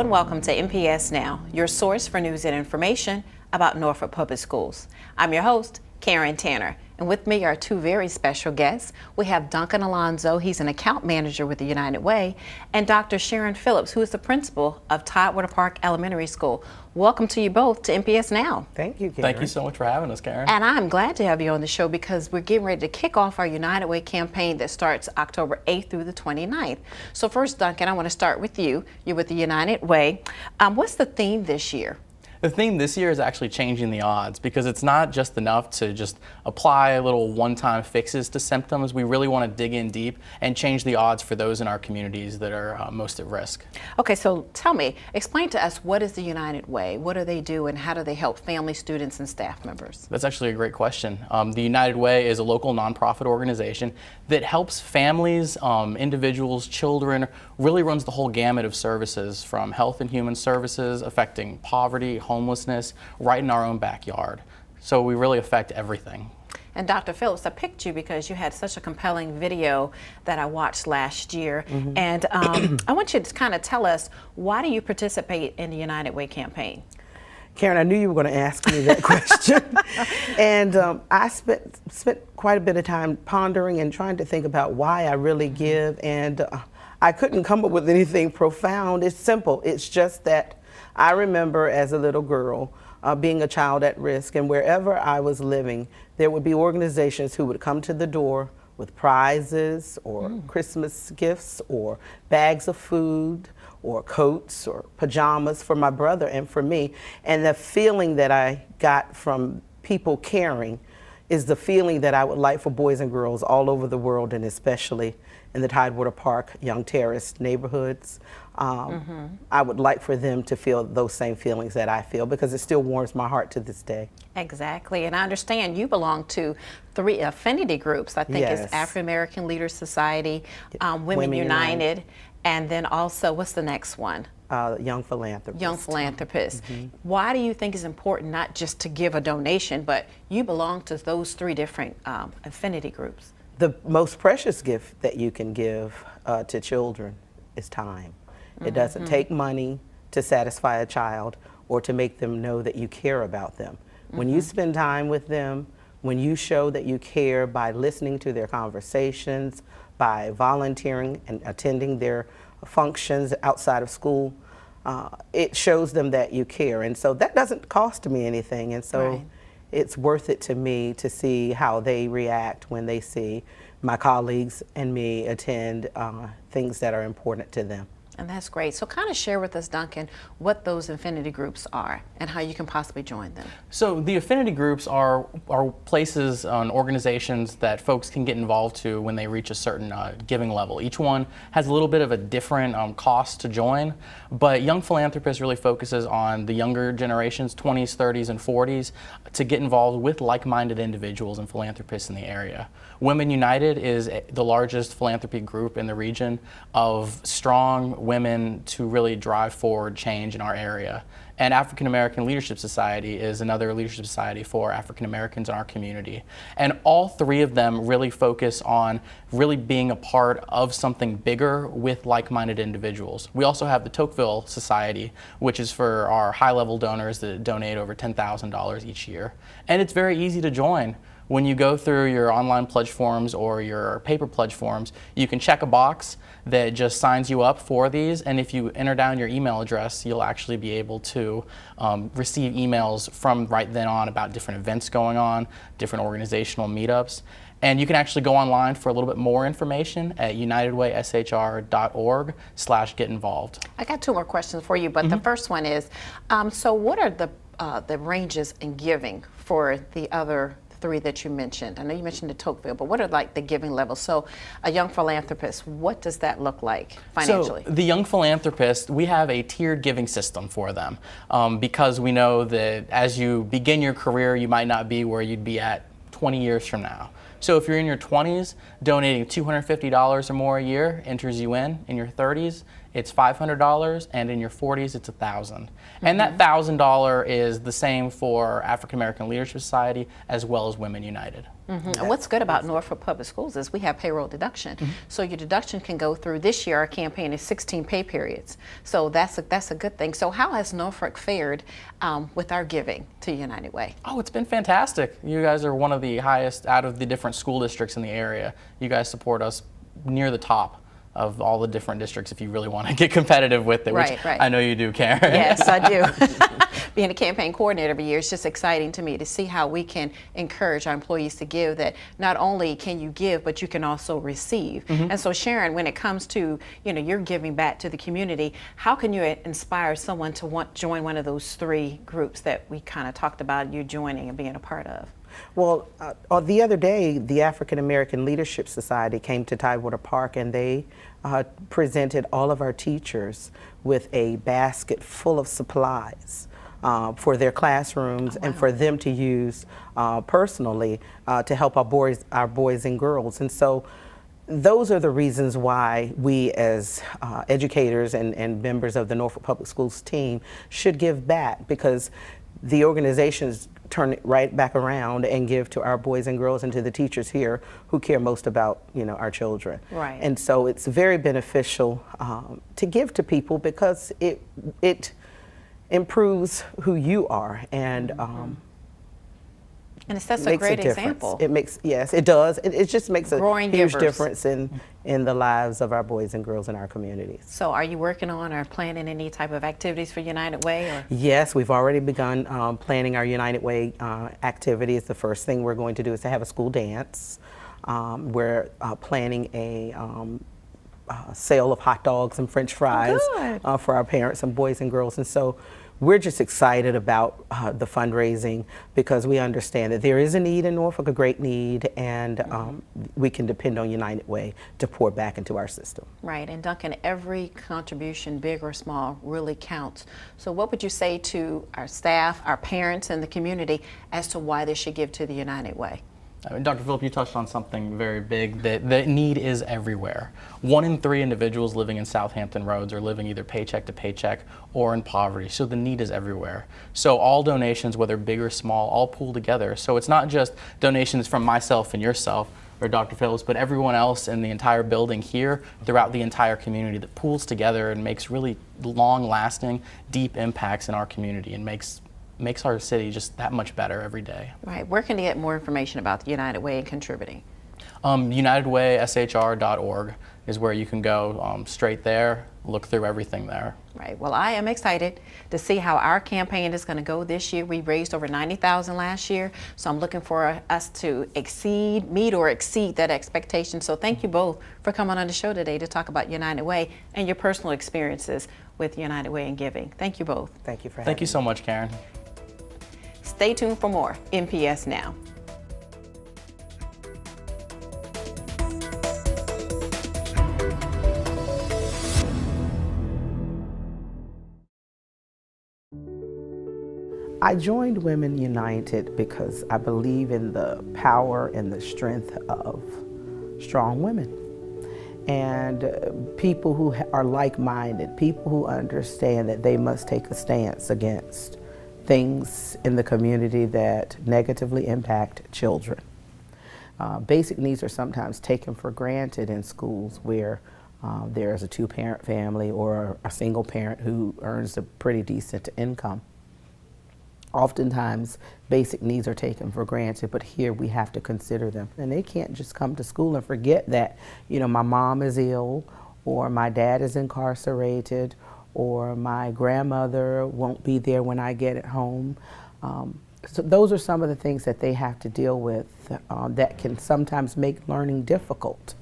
and welcome to NPS Now, your source for news and information about Norfolk Public Schools. I'm your host, Karen Tanner, and with me are two very special guests. We have Duncan Alonzo, he's an account manager with the United Way, and Dr. Sharon Phillips, who is the principal of Tidewater Park Elementary School. Welcome to you both to NPS Now. Thank you, Karen. Thank you so much for having us, Karen. And I'm glad to have you on the show because we're getting ready to kick off our United Way campaign that starts October 8th through the 29th. So first, Duncan, I want to start with you. You're with the United Way. What's the theme this year? The theme this year is actually changing the odds, because it's not just enough to just apply little one-time fixes to symptoms. We really want to dig in deep and change the odds for those in our communities that are most at risk. Okay, so tell me, explain to us, what is the United Way? What do they do and how do they help families, students, and staff members? That's actually a great question. The United Way is a local nonprofit organization that helps families, individuals, children, really runs the whole gamut of services from health and human services affecting poverty, homelessness, right in our own backyard. So we really affect everything. And Dr. Phillips, I picked you because you had such a compelling video that I watched last year. Mm-hmm. And I want you to kind of tell us, why do you participate in the United Way campaign? Karen, I knew you were going to ask me that question. And I spent quite a bit of time pondering and trying to think about why I really give. And I couldn't come up with anything profound. It's simple. It's just that I remember as a little girl being a child at risk, and wherever I was living, there would be organizations who would come to the door with prizes or Christmas gifts or bags of food or coats or pajamas for my brother and for me. And the feeling that I got from people caring is the feeling that I would like for boys and girls all over the world, and especially in the Tidewater Park, Young Terrace neighborhoods. I would like for them to feel those same feelings that I feel, because it still warms my heart to this day. Exactly, and I understand you belong to 3 affinity groups. I think Yes. it's African American Leaders Society, Women United, and then also, what's the next one? Young Philanthropists. Young Philanthropists. Why do you think it's important not just to give a donation, but you belong to those 3 different affinity groups? The most precious gift that you can give to children is time. It doesn't take money to satisfy a child or to make them know that you care about them. When you spend time with them, when you show that you care by listening to their conversations, by volunteering and attending their functions outside of school, it shows them that you care. And so that doesn't cost me anything. And so Right. It's worth it to me to see how they react when they see my colleagues and me attend things that are important to them. And that's great. So kind of share with us, Duncan, what those affinity groups are and how you can possibly join them. So the affinity groups are places and organizations that folks can get involved to when they reach a certain giving level. Each one has a little bit of a different cost to join, but Young Philanthropists really focuses on the younger generations, 20s, 30s, and 40s, to get involved with like-minded individuals and philanthropists in the area. Women United is the largest philanthropy group in the region of strong women to really drive forward change in our area. And African American Leadership Society is another leadership society for African Americans in our community. And all 3 of them really focus on really being a part of something bigger with like-minded individuals. We also have the Tocqueville Society, which is for our high-level donors that donate over $10,000 each year. And it's very easy to join. When you go through your online pledge forms or your paper pledge forms, you can check a box that just signs you up for these, and if you enter down your email address, you'll actually be able to receive emails from right then on about different events going on, different organizational meetups. And you can actually go online for a little bit more information at unitedwayshr.org/get-involved. I got 2 more questions for you, but the first one is, so what are the ranges in giving for the other 3 that you mentioned? I know you mentioned the Tocqueville, but what are like the giving levels? So a young philanthropist, what does that look like financially? So the Young Philanthropist, we have a tiered giving system for them because we know that as you begin your career, you might not be where you'd be at 20 years from now. So if you're in your 20s, donating $250 or more a year enters you in your 30s. it's $500, and in your 40s, it's $1,000. And that $1,000 is the same for African American Leadership Society as well as Women United. And what's good about Norfolk Public Schools is we have payroll deduction. So your deduction can go through. This year our campaign is 16 pay periods. So that's a good thing. So how has Norfolk fared with our giving to United Way? Oh, it's been fantastic. You guys are one of the highest out of the different school districts in the area. You guys support us near the top of all the different districts if you really want to get competitive with it, which Right. I know you do, Karen. Yes, I do. Being a campaign coordinator every year, it's just exciting to me to see how we can encourage our employees to give, that not only can you give, but you can also receive. And so Sharon, when it comes to, you're giving back to the community, how can you inspire someone to want join one of those 3 groups that we kind of talked about you joining and being a part of? Well, the other day, the African American Leadership Society came to Tidewater Park, and they presented all of our teachers with a basket full of supplies for their classrooms and for them to use personally to help our boys and girls. And so those are the reasons why we as educators and members of the Norfolk Public Schools team should give back, because the organizations turn it right back around and give to our boys and girls and to the teachers here who care most about our children. Right. And so it's very beneficial to give to people, because it improves who you are, and it sets a great example. It makes, yes, it does. It just makes a Growing huge givers. difference in the lives of our boys and girls in our communities. So are you working on or planning any type of activities for United Way? Or? Yes, we've already begun planning our United Way activities. The first thing we're going to do is to have a school dance. We're planning a sale of hot dogs and French fries for our parents and boys and girls. And so we're just excited about the fundraising, because we understand that there is a need in Norfolk, a great need, and we can depend on United Way to pour back into our system. Right, and Duncan, every contribution, big or small, really counts. So what would you say to our staff, our parents, and the community as to why they should give to the United Way? Dr. Phillip, you touched on something very big, that the need is everywhere. 1 in 3 individuals living in Southampton Roads are living either paycheck to paycheck or in poverty, so the need is everywhere. So all donations, whether big or small, all pool together. So it's not just donations from myself and yourself or Dr. Phillips, but everyone else in the entire building here, throughout the entire community, that pools together and makes really long-lasting, deep impacts in our community, and makes our city just that much better every day. Right. Where can they get more information about the United Way and contributing? UnitedWaySHR.org is where you can go straight there, look through everything there. Right. Well, I am excited to see how our campaign is going to go this year. We raised over $90,000 last year, so I'm looking for us to meet or exceed that expectation. So thank you both for coming on the show today to talk about United Way and your personal experiences with United Way and giving. Thank you both. Thank you for having me. Thank you so much, Karen. Stay tuned for more NPS Now. I joined Women United because I believe in the power and the strength of strong women. And people who are like-minded, people who understand that they must take a stance against things in the community that negatively impact children. Basic needs are sometimes taken for granted in schools where there's a 2-parent family or a single parent who earns a pretty decent income. Oftentimes, basic needs are taken for granted, but here we have to consider them. And they can't just come to school and forget that, my mom is ill, or my dad is incarcerated, or my grandmother won't be there when I get home. So those are some of the things that they have to deal with that can sometimes make learning difficult.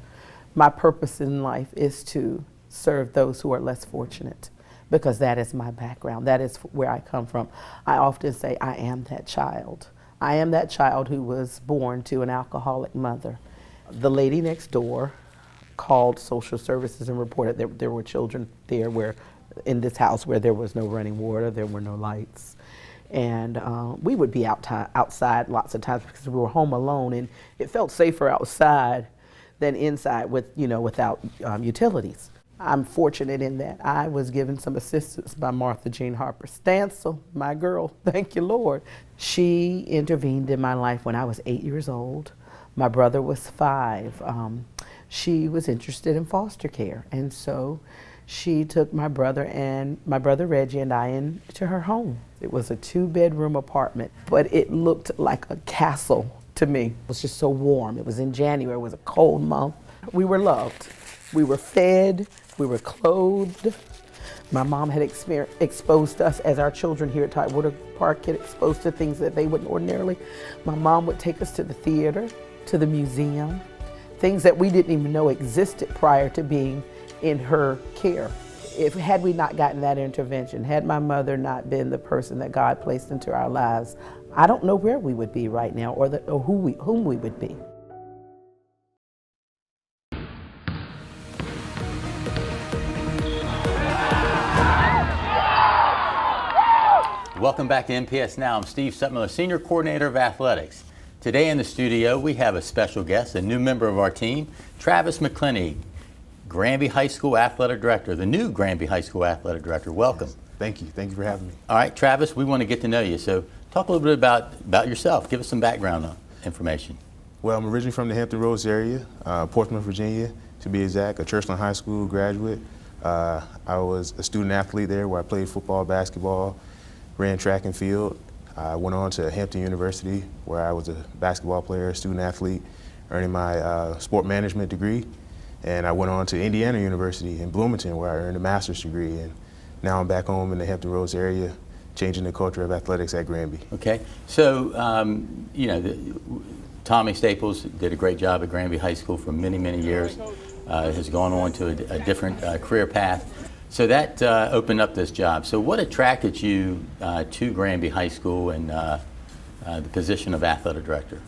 My purpose in life is to serve those who are less fortunate, because that is my background. That is where I come from. I often say I am that child. I am that child who was born to an alcoholic mother. The lady next door called social services and reported that there were children there in this house where there was no running water, there were no lights. And we would be outside lots of times because we were home alone, and it felt safer outside than inside without utilities. I'm fortunate in that I was given some assistance by Martha Jean Harper Stansel, my girl, thank you, Lord. She intervened in my life when I was 8 years old. My brother was 5. She was interested in foster care, and so she took my brother Reggie and I into her home. It was a 2-bedroom apartment, but it looked like a castle to me. It was just so warm. It was in January, it was a cold month. We were loved. We were fed, we were clothed. My mom had exposed us as our children here at Tidewater Park get exposed to things that they wouldn't ordinarily. My mom would take us to the theater, to the museum, things that we didn't even know existed prior to being in her care. Had we not gotten that intervention, had my mother not been the person that God placed into our lives, I don't know where we would be right now or whom we would be. Welcome back to NPS Now. I'm Steve Sutmiller, Senior Coordinator of Athletics. Today in the studio, we have a special guest, a new member of our team, Travis McClenny, Granby High School Athletic Director, the new Granby High School Athletic Director. Welcome. Yes. Thank you. Thank you for having me. All right, Travis, we want to get to know you. So talk a little bit about yourself. Give us some background information. Well, I'm originally from the Hampton Roads area, Portsmouth, Virginia, to be exact, a Churchland High School graduate. I was a student athlete there where I played football, basketball, ran track and field. I went on to Hampton University where I was a basketball player, student athlete, earning my sport management degree. And I went on to Indiana University in Bloomington where I earned a master's degree. And now I'm back home in the Hampton Roads area, changing the culture of athletics at Granby. Okay, so Tommy Staples did a great job at Granby High School for many, many years. Has gone on to a different career path. So that opened up this job. So what attracted you to Granby High School and the position of athletic director?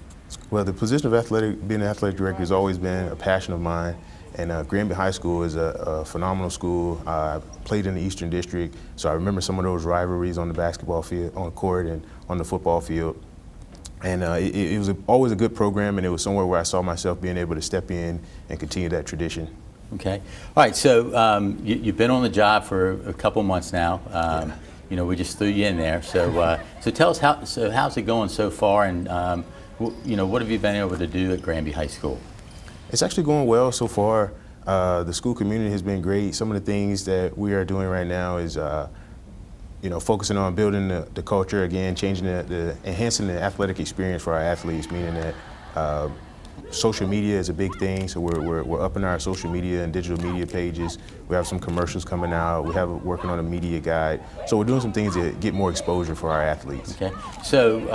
Well, the position of being an athletic director has always been a passion of mine. And Granby High School is a phenomenal school. I played in the Eastern District, so I remember some of those rivalries on the basketball field, on the court, and on the football field. And it was always a good program, and it was somewhere where I saw myself being able to step in and continue that tradition. Okay. All right. So you've been on the job for a couple months now. You know, we just threw you in there. So so tell us how's it going so far, and what have you been able to do at Granby High School? It's actually going well so far. The school community has been great. Some of the things that we are doing right now is focusing on building the culture again, changing enhancing the athletic experience for our athletes, meaning that social media is a big thing, so we're upping our social media and digital media pages. We have some commercials coming out. We have working on a media guide. So we're doing some things to get more exposure for our athletes. Okay. So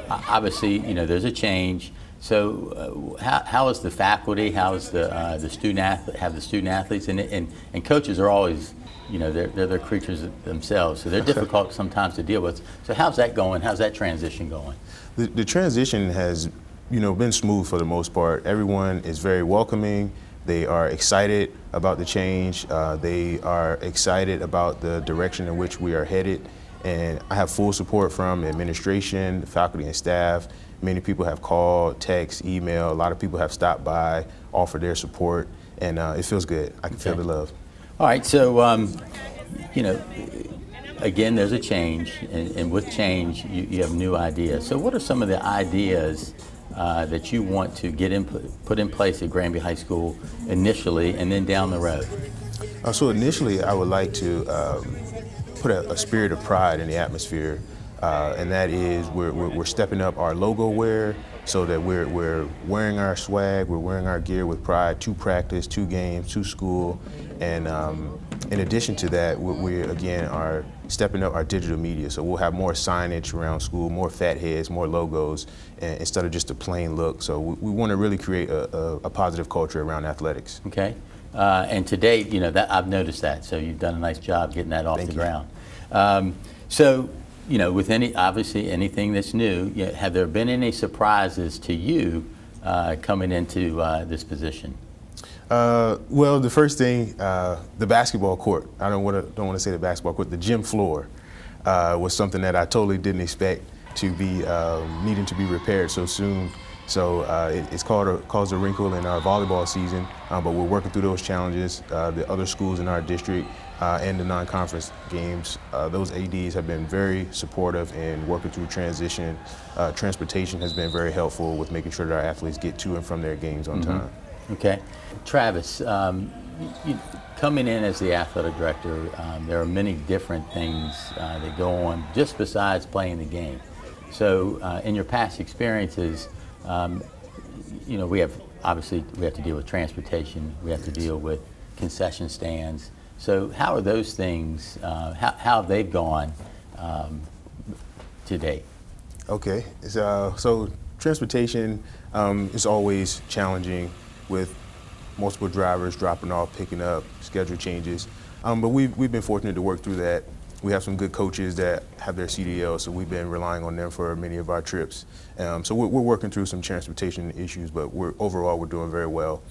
obviously, there's a change. So how is the faculty? How is the student athlete? Have the student athletes and coaches are always, they're creatures themselves, so they're difficult sometimes to deal with. So how's that going? How's that transition going? The transition has been smooth for the most part. Everyone is very welcoming. They are excited about the change. They are excited about the direction in which we are headed. And I have full support from administration, faculty, and staff. Many people have called, text, email. A lot of people have stopped by, offered their support, and it feels good. I can feel the love. All right. So, again, there's a change, and with change, you have new ideas. So what are some of the ideas that you want to put in place at Granby High School initially and then down the road? So initially, I would like to put a spirit of pride in the atmosphere, and that is we're stepping up our logo wear so that we're wearing our swag, we're wearing our gear with pride to practice, to games, to school, and in addition to that, we again are stepping up our digital media. So we'll have more signage around school, more fat heads, more logos, instead of just a plain look. So we want to really create a positive culture around athletics. Okay. And to date, that I've noticed that. So you've done a nice job getting that off the ground. So, with obviously anything that's new, have there been any surprises to you coming into this position? Well, the first thing, the basketball court. I don't want to say the basketball court. The gym floor was something that I totally didn't expect to be needing to be repaired so soon. So it's caused a wrinkle in our volleyball season, but we're working through those challenges. The other schools in our district and the non-conference games, those ADs have been very supportive in working through transition. Transportation has been very helpful with making sure that our athletes get to and from their games on time. Okay. Travis, coming in as the athletic director, there are many different things that go on just besides playing the game. So in your past experiences, we have to deal with transportation, we have to deal with concession stands. So how are those things, how have they gone to date? Okay, so transportation is always challenging with multiple drivers dropping off, picking up, schedule changes. But we've been fortunate to work through that. We have some good coaches that have their CDL, so we've been relying on them for many of our trips. So we're working through some transportation issues, but overall we're doing very well.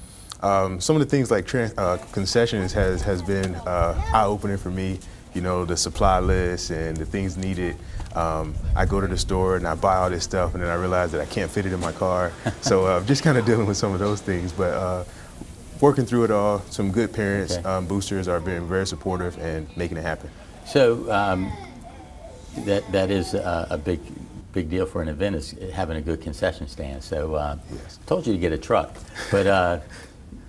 Some of the things like concessions has been eye-opening for me. You know, the supply list and the things needed. I go to the store and I buy all this stuff, and then I realize that I can't fit it in my car. So just kind of dealing with some of those things, but working through it all. Some good parents, boosters are being very supportive and making it happen. So that is a big deal for an event, is having a good concession stand. So Yes. told you to get a truck, but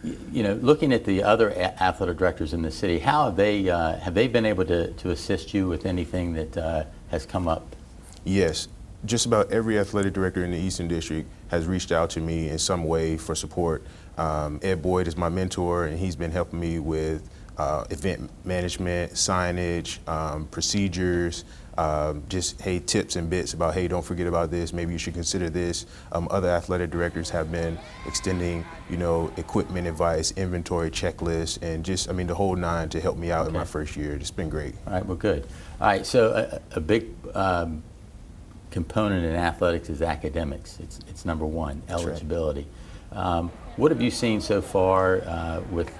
looking at the other athletic directors in the city, how have they been able to assist you with anything that has come up? Yes, just about every athletic director in the Eastern District has reached out to me in some way for support. Ed Boyd is my mentor, and he's been helping me with event management, signage, procedures, just, hey, tips and bits about, hey, don't forget about this, maybe you should consider this. Other athletic directors have been extending, equipment advice, inventory checklists, and just, the whole nine to help me out in my first year. It's been great. All right, well, good. All right, so a big component in athletics is academics. It's number one, eligibility. Right. What have you seen so far with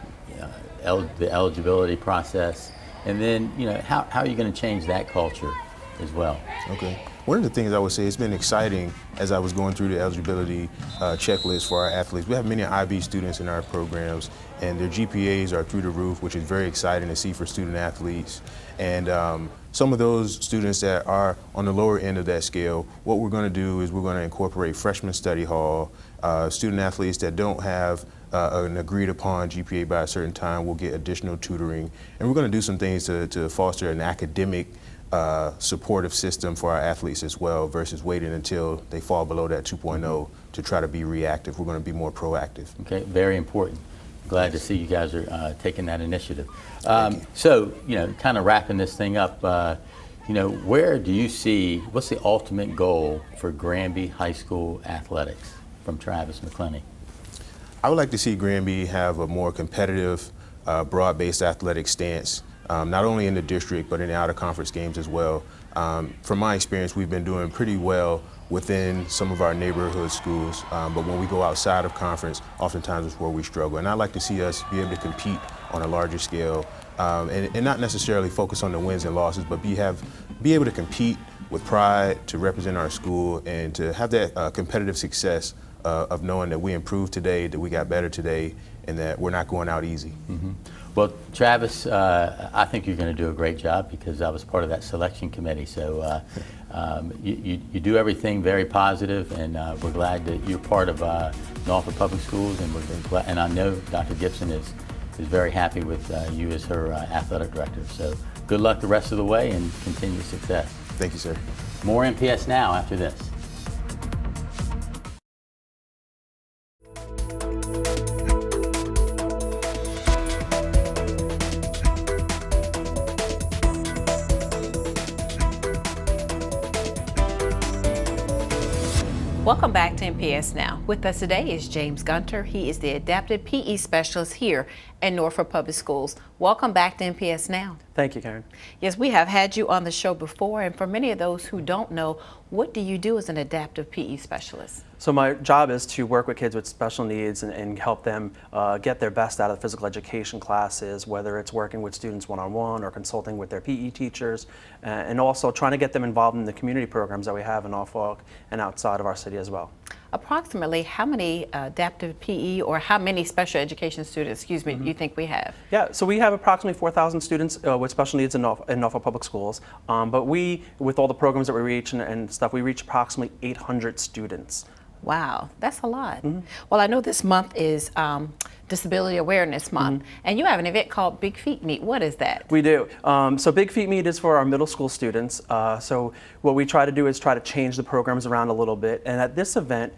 the eligibility process? And then, how are you going to change that culture as well? Okay. One of the things I would say, it's been exciting as I was going through the eligibility checklist for our athletes. We have many IB students in our programs, and their GPAs are through the roof, which is very exciting to see for student athletes. And some of those students that are on the lower end of that scale, what we're going to do is we're going to incorporate freshman study hall. Student athletes that don't have an agreed upon GPA by a certain time will get additional tutoring. And we're going to do some things to foster an academic supportive system for our athletes as well, versus waiting until they fall below that 2.0 to try to be reactive. We're going to be more proactive. Okay, very important. Glad to see you guys are taking that initiative. So, kind of wrapping this thing up, where do you see, what's the ultimate goal for Granby High School athletics from Travis McClenny? I would like to see Granby have a more competitive, broad-based athletic stance, not only in the district, but in the out-of-conference games as well. From my experience, we've been doing pretty well within some of our neighborhood schools, but when we go outside of conference, oftentimes it's where we struggle. And I'd like to see us be able to compete on a larger scale, and not necessarily focus on the wins and losses, but be able to compete with pride, to represent our school, and to have that competitive success of knowing that we improved today, that we got better today, and that we're not going out easy. Mm-hmm. Well, Travis, I think you're going to do a great job, because I was part of that selection committee. So you do everything very positive, and we're glad that you're part of Norfolk Public Schools, and I know Dr. Gibson is very happy with you as her athletic director. So good luck the rest of the way, and continued success. Thank you, sir. More NPS Now after this. Welcome back to NPS Now. With us today is James Gunter. He is the adapted PE specialist here at Norfolk Public Schools. Welcome back to NPS Now. Thank you, Karen. Yes, we have had you on the show before, and for many of those who don't know, what do you do as an adaptive PE specialist? So my job is to work with kids with special needs and help them get their best out of physical education classes, whether it's working with students one-on-one or consulting with their PE teachers, and also trying to get them involved in the community programs that we have in Norfolk and outside of our city as well. approximately how many adaptive PE or how many special education students, excuse me, you think we have? Yeah, so we have approximately 4,000 students with special needs in Norfolk Public Schools, but we, with all the programs that we reach and stuff, we reach approximately 800 students. Wow, that's a lot. Well, I know this month is Disability Awareness Month, and you have an event called Big Feet Meet. What is that? We do. So Big Feet Meet is for our middle school students. So what we try to do is try to change the programs around a little bit. And at this event,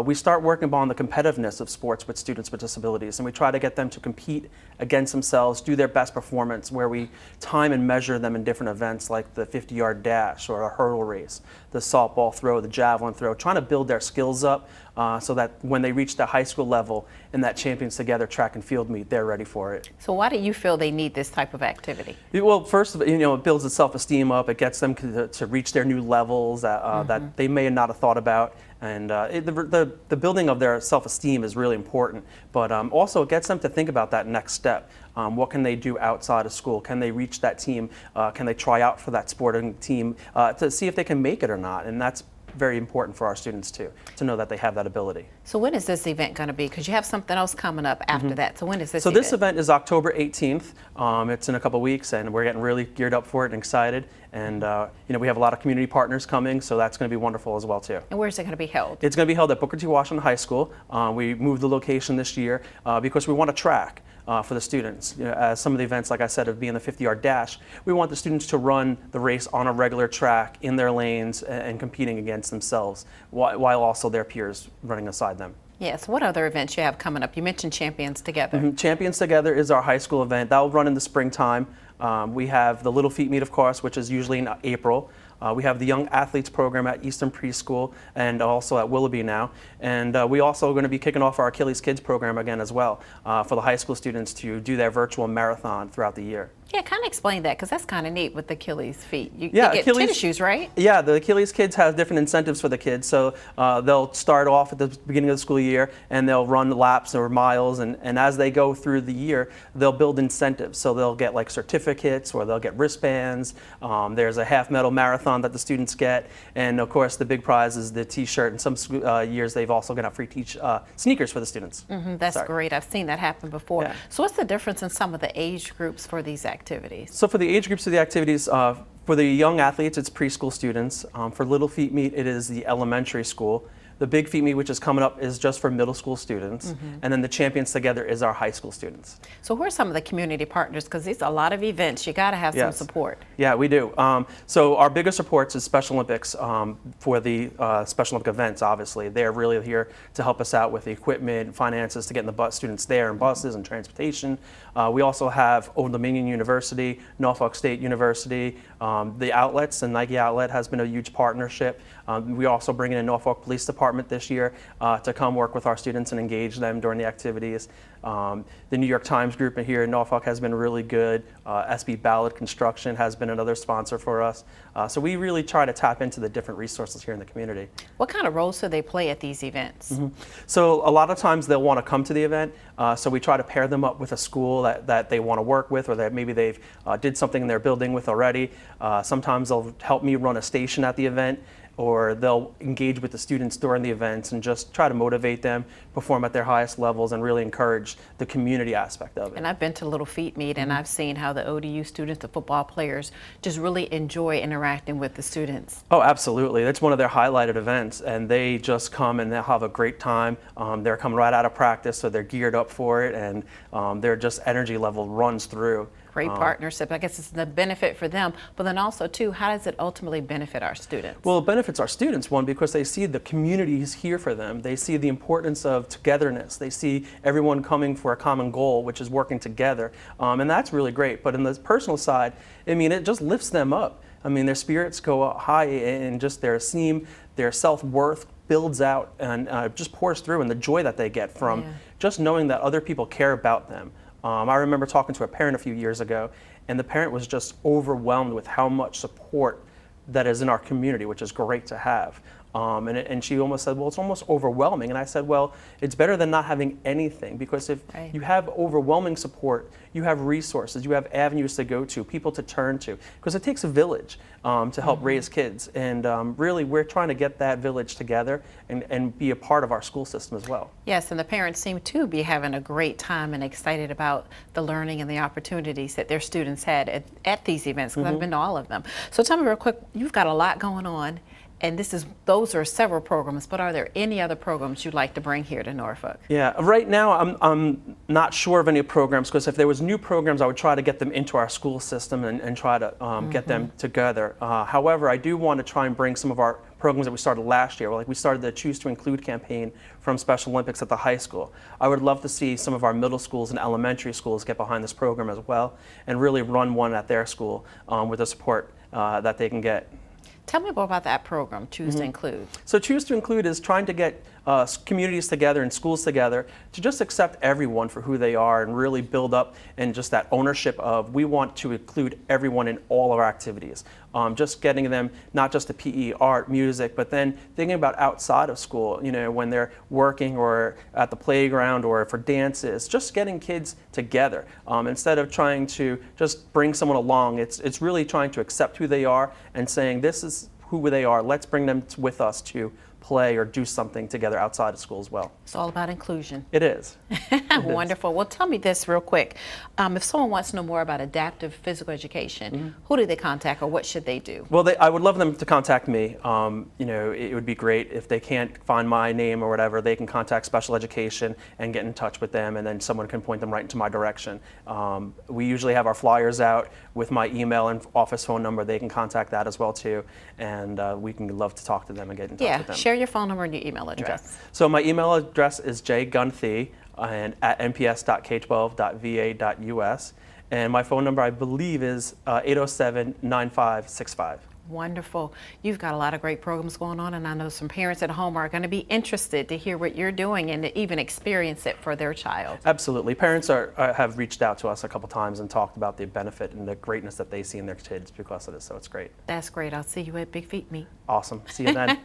we start working on the competitiveness of sports with students with disabilities. And we try to get them to compete against themselves, do their best performance, where we time and measure them in different events like the 50-yard dash or a hurdle race, the softball throw, the javelin throw, trying to build their skills up so that when they reach the high school level in that Champions Together track and field meet, they're ready for it. So why do you feel they need this type of activity? Well, first, it builds their self-esteem up. It gets them to reach their new levels that they may not have thought about. And the building of their self-esteem is really important, but also it gets them to think about that next step. What can they do outside of school? Can they reach that team? Can they try out for that sporting team to see if they can make it or not? And that's very important for our students too, to know that they have that ability. So when is this event going to be? Because you have something else coming up after that. So when is this So event? this event is October 18th. It's in a couple weeks, and we're getting really geared up for it and excited. And we have a lot of community partners coming, so that's going to be wonderful as well too. And where is it going to be held? It's going to be held at Booker T. Washington High School. We moved the location this year because we want a track for the students. As some of the events, like I said, of being the 50-yard dash, we want the students to run the race on a regular track in their lanes and competing against themselves while also their peers running aside them. Yes. What other events you have coming up? You mentioned Champions Together. Champions Together is our high school event. That will run in the springtime. We have the Little Feet Meet, of course, which is usually in April. We have the Young Athletes program at Eastern Preschool and also at Willoughby now. And we also are going to be kicking off our Achilles Kids program again as well for the high school students to do their virtual marathon throughout the year. Yeah, kind of explain that, because that's kind of neat with the Achilles feet. You Yeah, get Achilles- tennis shoes, right? Yeah, the Achilles Kids have different incentives for the kids. So they'll start off at the beginning of the school year and they'll run laps or miles. And as they go through the year, they'll build incentives. So they'll get like certificates or they'll get wristbands. There's a half medal marathon that the students get. And of course, the big prize is the T-shirt. And some years they've also got free sneakers for the students. That's great. I've seen that happen before. Yeah. So what's the difference in some of the age groups for these activities? So for the age groups of the activities, for the young athletes, it's preschool students. For Little Feet Meet, it is the elementary school. The Big Feet Meet, which is coming up, is just for middle school students. And then the Champions Together is our high school students. So who are some of the community partners? Because it's a lot of events. You got to have some Yes. support. Yeah, we do. So our biggest supports is Special Olympics for the Special Olympic events, obviously. They're really here to help us out with the equipment, finances, to getting the students there and buses and transportation. We also have Old Dominion University, Norfolk State University, the outlets, and Nike Outlet has been a huge partnership. We also bring in Norfolk Police Department this year to come work with our students and engage them during the activities. The New York Times group here in Norfolk has been really good. SB Ballard Construction has been another sponsor for us. So we really try to tap into the different resources here in the community. What kind of roles do they play at these events? So a lot of times they'll want to come to the event, so we try to pair them up with a school that they want to work with, or that maybe they've did something in their building with already. Sometimes they'll help me run a station at the event, or they'll engage with the students during the events and just try to motivate them, perform at their highest levels, and really encourage the community aspect of it. And I've been to Little Feet Meet, and I've seen how the ODU students, the football players, just really enjoy interacting with the students. Oh, absolutely. That's one of their highlighted events, and they just come and they'll have a great time. They're coming right out of practice, so they're geared up for it, and their just energy level runs through. Great partnership. I guess it's the benefit for them, but then also, too, how does it ultimately benefit our students? Well, it benefits our students, one, because they see the community is here for them. They see the importance of togetherness. They see everyone coming for a common goal, which is working together. And that's really great. But in the personal side, I mean, it just lifts them up. I mean, their spirits go up high, and just their esteem, their self-worth builds out and just pours through, and the joy that they get from just knowing that other people care about them. I remember talking to a parent a few years ago, and the parent was just overwhelmed with how much support that is in our community, which is great to have. And she almost said, well, it's almost overwhelming. And I said, well, it's better than not having anything, because if you have overwhelming support, you have resources, you have avenues to go to, people to turn to, because it takes a village to help raise kids. And really, we're trying to get that village together and be a part of our school system as well. Yes, and the parents seem to be having a great time and excited about the learning and the opportunities that their students had at these events, because I've been to all of them. So tell me real quick, you've got a lot going on. And those are several programs, but are there any other programs you'd like to bring here to Norfolk? Yeah, right now I'm not sure of any programs, because if there was new programs, I would try to get them into our school system and try to get them together. However, I do want to try and bring some of our programs that we started last year. Like we started the Choose to Include campaign from Special Olympics at the high school. I would love to see some of our middle schools and elementary schools get behind this program as well and really run one at their school with the support that they can get. Tell me more about that program, Choose to Include. So Choose to Include is trying to get communities together and schools together to just accept everyone for who they are and really build up and just that ownership of, we want to include everyone in all of our activities. Just getting them not just to PE, art, music, but then thinking about outside of school, you know, when they're working or at the playground or for dances, just getting kids together. Instead of trying to just bring someone along, it's really trying to accept who they are and saying, this is who they are, let's bring them with us to play or do something together outside of school as well. It's all about inclusion. It is. Wonderful. Well, tell me this real quick. If someone wants to know more about adaptive physical education, who do they contact or what should they do? Well, I would love them to contact me. You know, it would be great if they can't find my name or whatever, they can contact special education and get in touch with them, and then someone can point them right into my direction. We usually have our flyers out with my email and office phone number. They can contact that as well too, and we can love to talk to them and get in touch with them. Share your phone number and your email address. Okay. So my email address is jgunthie and at nps.k12.va.us, and my phone number I believe is 807-9565. Wonderful. You've got a lot of great programs going on, and I know some parents at home are going to be interested to hear what you're doing and to even experience it for their child. Absolutely. Parents have reached out to us a couple times and talked about the benefit and the greatness that they see in their kids because of this, so it's great. That's great. I'll see you at Big Feet Meet. Awesome. See you then.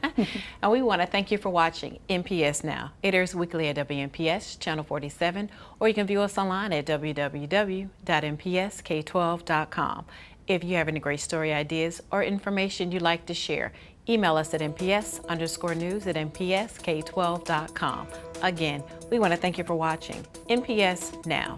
And we want to thank you for watching NPS Now. It airs weekly at WNPS Channel 47, or you can view us online at www.npsk12.com. If you have any great story ideas or information you'd like to share, email us at nps_news@npsk12.com. Again, we want to thank you for watching NPS Now.